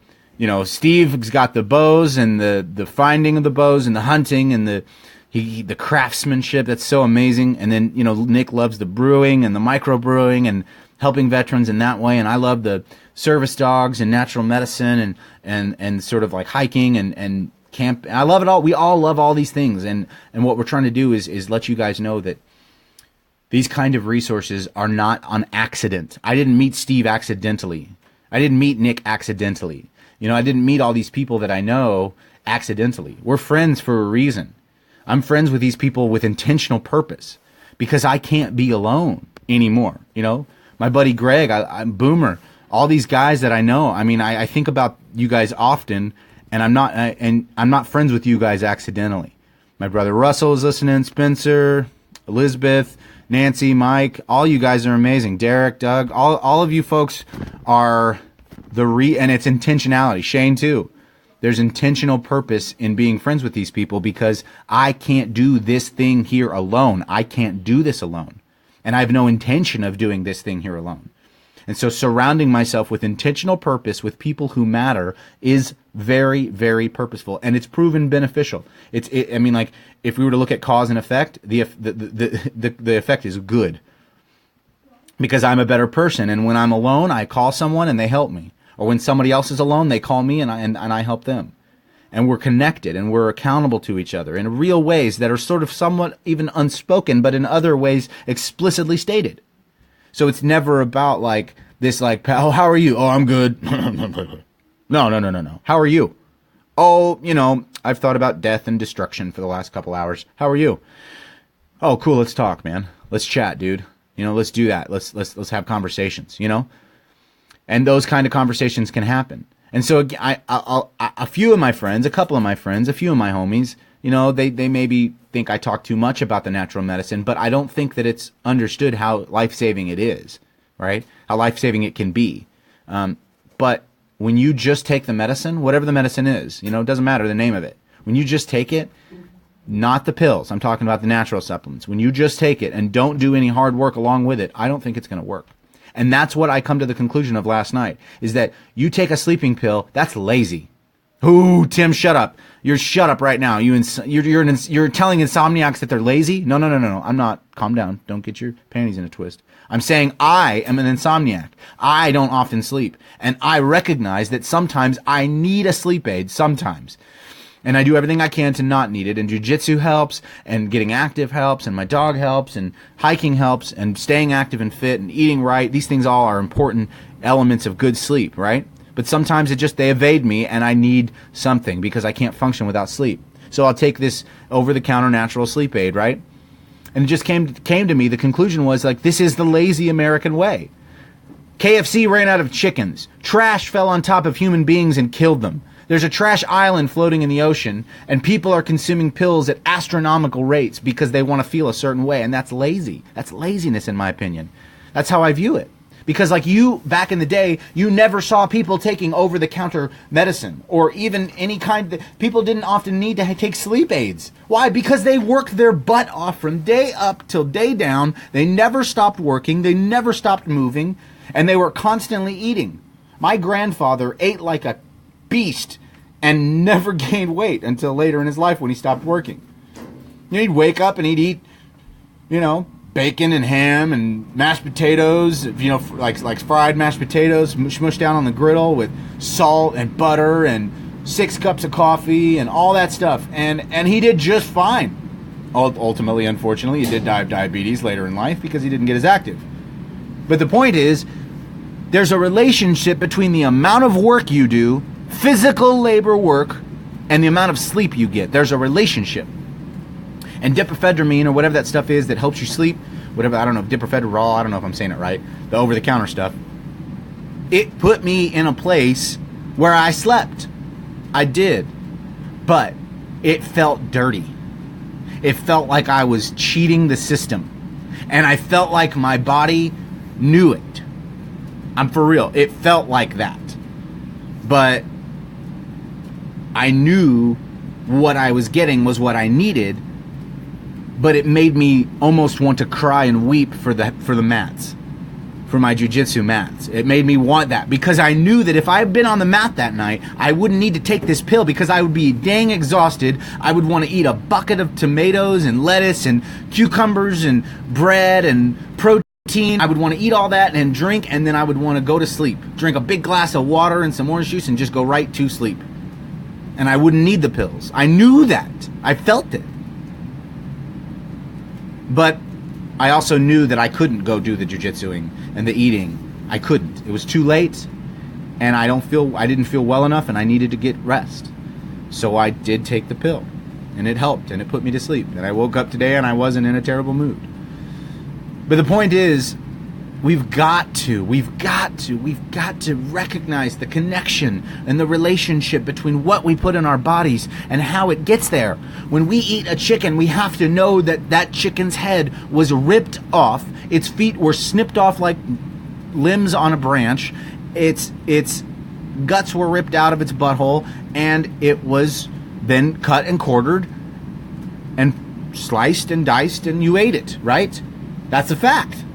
Steve's got the bows and the finding of the bows and the hunting and the craftsmanship. That's so amazing. And then, Nick loves the brewing and the microbrewing and helping veterans in that way. And I love the service dogs and natural medicine and sort of like hiking and camp. I love it all. We all love all these things. And what we're trying to do is let you guys know that these kind of resources are not on accident. I didn't meet Steve accidentally. I didn't meet Nick accidentally. I didn't meet all these people that I know accidentally. We're friends for a reason. I'm friends with these people with intentional purpose because I can't be alone anymore. My buddy Greg, I'm Boomer, all these guys that I know. I mean, I think about you guys often, and I'm not friends with you guys accidentally. My brother Russell is listening, Spencer, Elizabeth, Nancy, Mike, all you guys are amazing. Derek, Doug, all of you folks are and it's intentionality. Shane too. There's intentional purpose in being friends with these people because I can't do this thing here alone. I can't do this alone. And I have no intention of doing this thing here alone. And so surrounding myself with intentional purpose with people who matter is very, very purposeful, and it's proven beneficial. Like if we were to look at cause and effect, the effect is good because I'm a better person. And when I'm alone, I call someone and they help me. Or when somebody else is alone, they call me and I help them. And we're connected and we're accountable to each other in real ways that are sort of somewhat even unspoken, but in other ways explicitly stated. So it's never about like this, like, oh, how are you? Oh, I'm good. No. How are you? Oh, I've thought about death and destruction for the last couple hours. How are you? Oh, cool. Let's talk, man. Let's chat, dude. Let's do that. Let's have conversations, and those kind of conversations can happen. And so a few of my friends, a couple of my friends, a few of my homies, they maybe think I talk too much about the natural medicine, but I don't think that it's understood how life-saving it is, right? How life-saving it can be. But when you just take the medicine, whatever the medicine is, it doesn't matter the name of it. When you just take it, not the pills, I'm talking about the natural supplements. When you just take it and don't do any hard work along with it, I don't think it's going to work. And that's what I come to the conclusion of last night, is that you take a sleeping pill, that's lazy. Ooh, Tim, shut up. Shut up right now. You're telling insomniacs that they're lazy? No. I'm not. Calm down. Don't get your panties in a twist. I'm saying I am an insomniac. I don't often sleep. And I recognize that sometimes I need a sleep aid, sometimes. And I do everything I can to not need it. And jiu-jitsu helps, and getting active helps, and my dog helps, and hiking helps, and staying active and fit, and eating right. These things all are important elements of good sleep, right? But sometimes they evade me, and I need something because I can't function without sleep. So I'll take this over-the-counter natural sleep aid, right? And it just came to me, the conclusion was like, this is the lazy American way. KFC ran out of chickens. Trash fell on top of human beings and killed them. There's a trash island floating in the ocean, and people are consuming pills at astronomical rates because they want to feel a certain way, and that's lazy. That's laziness, in my opinion. That's how I view it. Because like you, back in the day, you never saw people taking over-the-counter medicine, or even any kind. People didn't often need to take sleep aids. Why? Because they worked their butt off from day up till day down. They never stopped working. They never stopped moving, and they were constantly eating. My grandfather ate like a beast and never gained weight until later in his life when he stopped working. He'd wake up and he'd eat, bacon and ham and mashed potatoes, like fried mashed potatoes, smushed down on the griddle with salt and butter and 6 cups of coffee and all that stuff. And he did just fine. Ultimately, unfortunately, he did die of diabetes later in life because he didn't get as active. But the point is, there's a relationship between the amount of work you do, physical labor work, and the amount of sleep you get. There's a relationship. And diphenhydramine, or whatever that stuff is that helps you sleep, whatever, I don't know, diphenhydramine, I don't know if I'm saying it right, the over-the-counter stuff, it put me in a place where I slept. I did. But it felt dirty. It felt like I was cheating the system. And I felt like my body knew it. I'm for real. It felt like that. But I knew what I was getting was what I needed, but it made me almost want to cry and weep for the mats, for my jiu-jitsu mats. It made me want that because I knew that if I had been on the mat that night, I wouldn't need to take this pill because I would be dang exhausted. I would want to eat a bucket of tomatoes and lettuce and cucumbers and bread and protein. I would want to eat all that and drink, and then I would want to go to sleep. Drink a big glass of water and some orange juice and just go right to sleep. And I wouldn't need the pills. I knew that. I felt it. But I also knew that I couldn't go do the jiu-jitsuing and the eating. I couldn't. It was too late, and I didn't feel well enough, and I needed to get rest. So I did take the pill, and it helped, and it put me to sleep. And I woke up today, and I wasn't in a terrible mood. But the point is, we've got to recognize the connection and the relationship between what we put in our bodies and how it gets there. When we eat a chicken, we have to know that that chicken's head was ripped off, its feet were snipped off like limbs on a branch, its guts were ripped out of its butthole, and it was then cut and quartered and sliced and diced, and you ate it, right? That's a fact.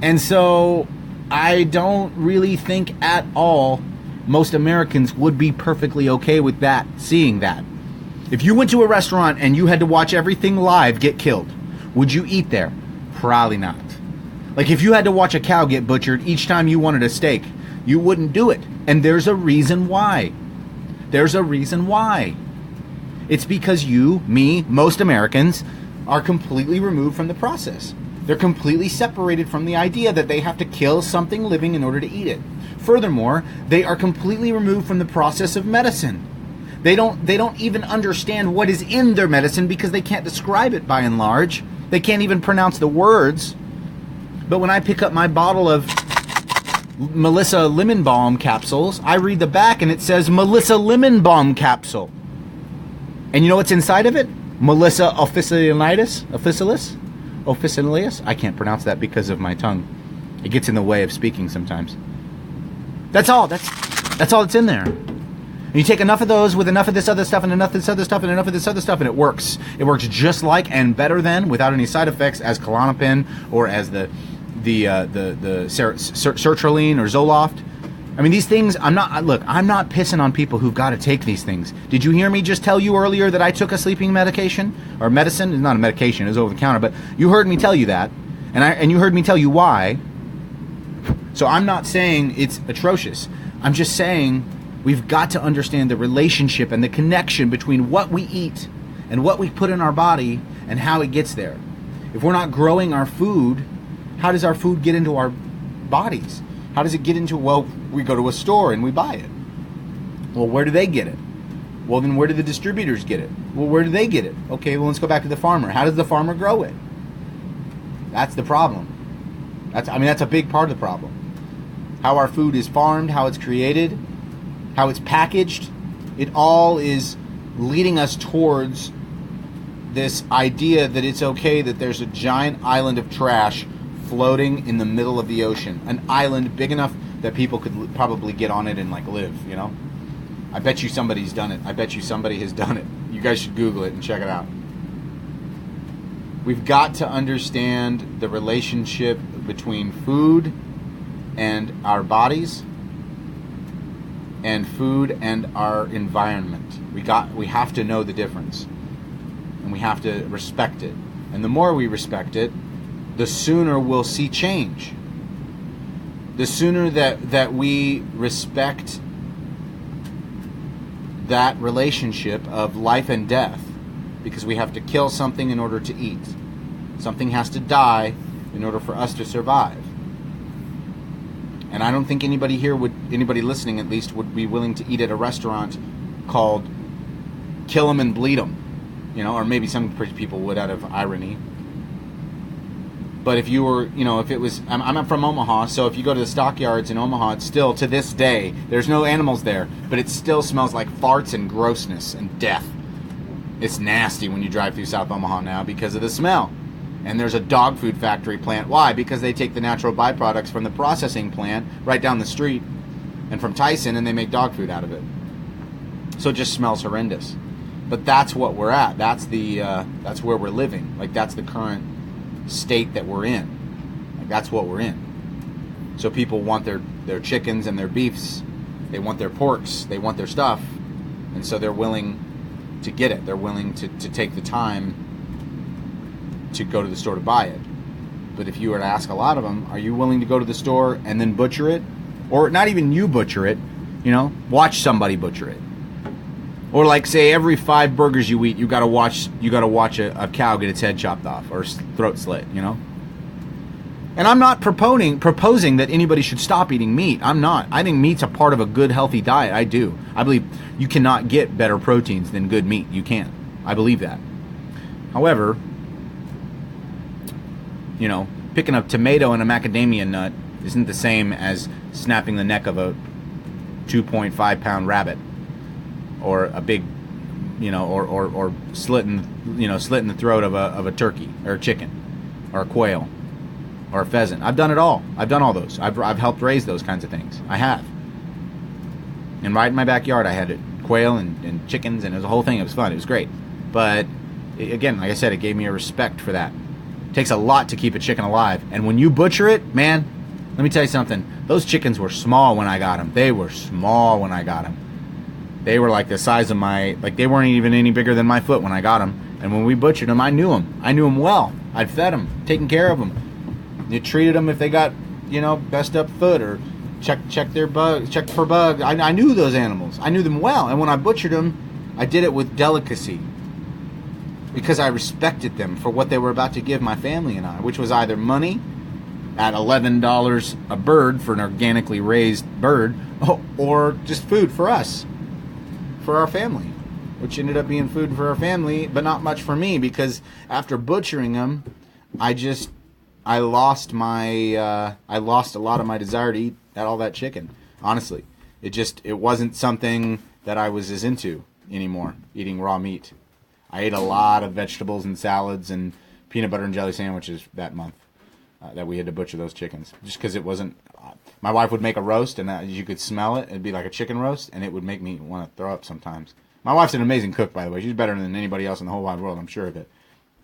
And so I don't really think at all most Americans would be perfectly okay with that, seeing that. If you went to a restaurant and you had to watch everything live get killed, would you eat there? Probably not. Like if you had to watch a cow get butchered each time you wanted a steak, you wouldn't do it. And there's a reason why. There's a reason why. It's because you, me, most Americans are completely removed from the process. They're completely separated from the idea that they have to kill something living in order to eat it. Furthermore, they are completely removed from the process of medicine. They don't even understand what is in their medicine because they can't describe it by and large. They can't even pronounce the words. But when I pick up my bottle of Melissa Lemon Balm capsules, I read the back and it says Melissa Lemon Balm capsule. And you know what's inside of it? Melissa officinalis? I can't pronounce that because of my tongue. It gets in the way of speaking sometimes. That's all. That's all that's in there. And you take enough of those with enough of this other stuff and enough of this other stuff and enough of this other stuff, and it works. It works just like and better than, without any side effects, as Klonopin or as the sertraline or Zoloft. I mean, these things, I'm not pissing on people who've got to take these things. Did you hear me just tell you earlier that I took a sleeping medication? Or medicine? It's not a medication, it's over the counter, but you heard me tell you that. And you heard me tell you why. So I'm not saying it's atrocious. I'm just saying we've got to understand the relationship and the connection between what we eat and what we put in our body and how it gets there. If we're not growing our food, how does our food get into our bodies? How does it get into, well, we go to a store and we buy it. Well, where do they get it? Well, then where do the distributors get it? Well, where do they get it? Okay, well, let's go back to the farmer. How does the farmer grow it? That's the problem. That's a big part of the problem. How our food is farmed, how it's created, how it's packaged, it all is leading us towards this idea that it's okay that there's a giant island of trash floating in the middle of the ocean. An island big enough that people could probably get on it and live, I bet you somebody's done it. I bet you somebody has done it. You guys should Google it and check it out. We've got to understand the relationship between food and our bodies and food and our environment. We have to know the difference, and we have to respect it. And the more we respect it, the sooner we'll see change. The sooner that we respect that relationship of life and death, because we have to kill something in order to eat. Something has to die in order for us to survive. And I don't think anybody listening at least, would be willing to eat at a restaurant called Kill 'em and Bleed 'em. Or maybe some people would out of irony. But if you were, if it was, I'm from Omaha, so if you go to the stockyards in Omaha, it's still, to this day, there's no animals there, but it still smells like farts and grossness and death. It's nasty when you drive through South Omaha now because of the smell. And there's a dog food factory plant. Why? Because they take the natural byproducts from the processing plant right down the street and from Tyson, and they make dog food out of it. So it just smells horrendous. But that's what we're at. That's where we're living. Like, that's the current state that we're in. Like, that's what we're in. So people want their chickens and their beefs. They want their porks. They want their stuff. And so they're willing to get it. They're willing to take the time to go to the store to buy it. But if you were to ask a lot of them, are you willing to go to the store and then butcher it? Or not even you butcher it, watch somebody butcher it. Or like, say, every 5 burgers you eat, you gotta watch a cow get its head chopped off or throat slit, And I'm not proposing that anybody should stop eating meat. I'm not. I think meat's a part of a good, healthy diet. I do. I believe you cannot get better proteins than good meat. You can't. I believe that. However, picking a tomato and a macadamia nut isn't the same as snapping the neck of a 2.5 pound rabbit, or a big, or slitting the throat of a turkey or a chicken or a quail or a pheasant. I've done it all. I've done all those. I've helped raise those kinds of things. I have. And right in my backyard, I had quail and chickens, and it was a whole thing. It was fun. It was great. But again, like I said, it gave me a respect for that. It takes a lot to keep a chicken alive. And when you butcher it, man, let me tell you something. Those chickens were small when I got them. They were small when I got them. They were like the size of they weren't even any bigger than my foot when I got them. And when we butchered them, I knew them. I knew them well. I'd fed them, taken care of them. You treated them if they got, messed up foot, or checked for bugs. I knew those animals. I knew them well. And when I butchered them, I did it with delicacy, because I respected them for what they were about to give my family and I, which was either money at $11 a bird for an organically raised bird, or just food for us, for our family, which ended up being food for our family, but not much for me, because after butchering them, I lost a lot of my desire to eat all that chicken. Honestly, it wasn't something that I was as into anymore, eating raw meat. I ate a lot of vegetables and salads and peanut butter and jelly sandwiches that month that we had to butcher those chickens, just because it wasn't. My wife would make a roast, and you could smell it. It'd be like a chicken roast, and it would make me want to throw up sometimes. My wife's an amazing cook, by the way. She's better than anybody else in the whole wide world, I'm sure of it.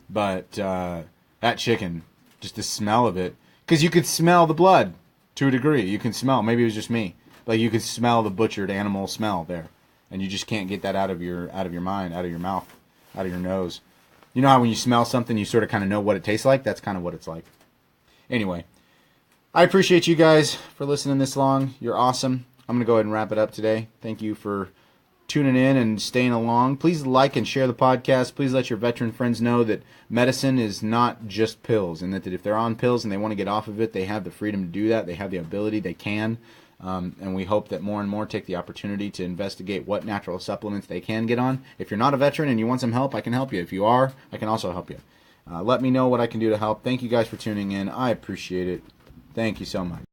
But that chicken, just the smell of it, because you could smell the blood to a degree. You can smell. Maybe it was just me, but you could smell the butchered animal smell there, and you just can't get that out of your mind, out of your mouth, out of your nose. You know how when you smell something, you sort of kind of know what it tastes like? That's kind of what it's like. Anyway, I appreciate you guys for listening this long. You're awesome. I'm going to go ahead and wrap it up today. Thank you for tuning in and staying along. Please like and share the podcast. Please let your veteran friends know that medicine is not just pills, and that if they're on pills and they want to get off of it, they have the freedom to do that. They have the ability. They can. And we hope that more and more take the opportunity to investigate what natural supplements they can get on. If you're not a veteran and you want some help, I can help you. If you are, I can also help you. Let me know what I can do to help. Thank you guys for tuning in. I appreciate it. Thank you so much.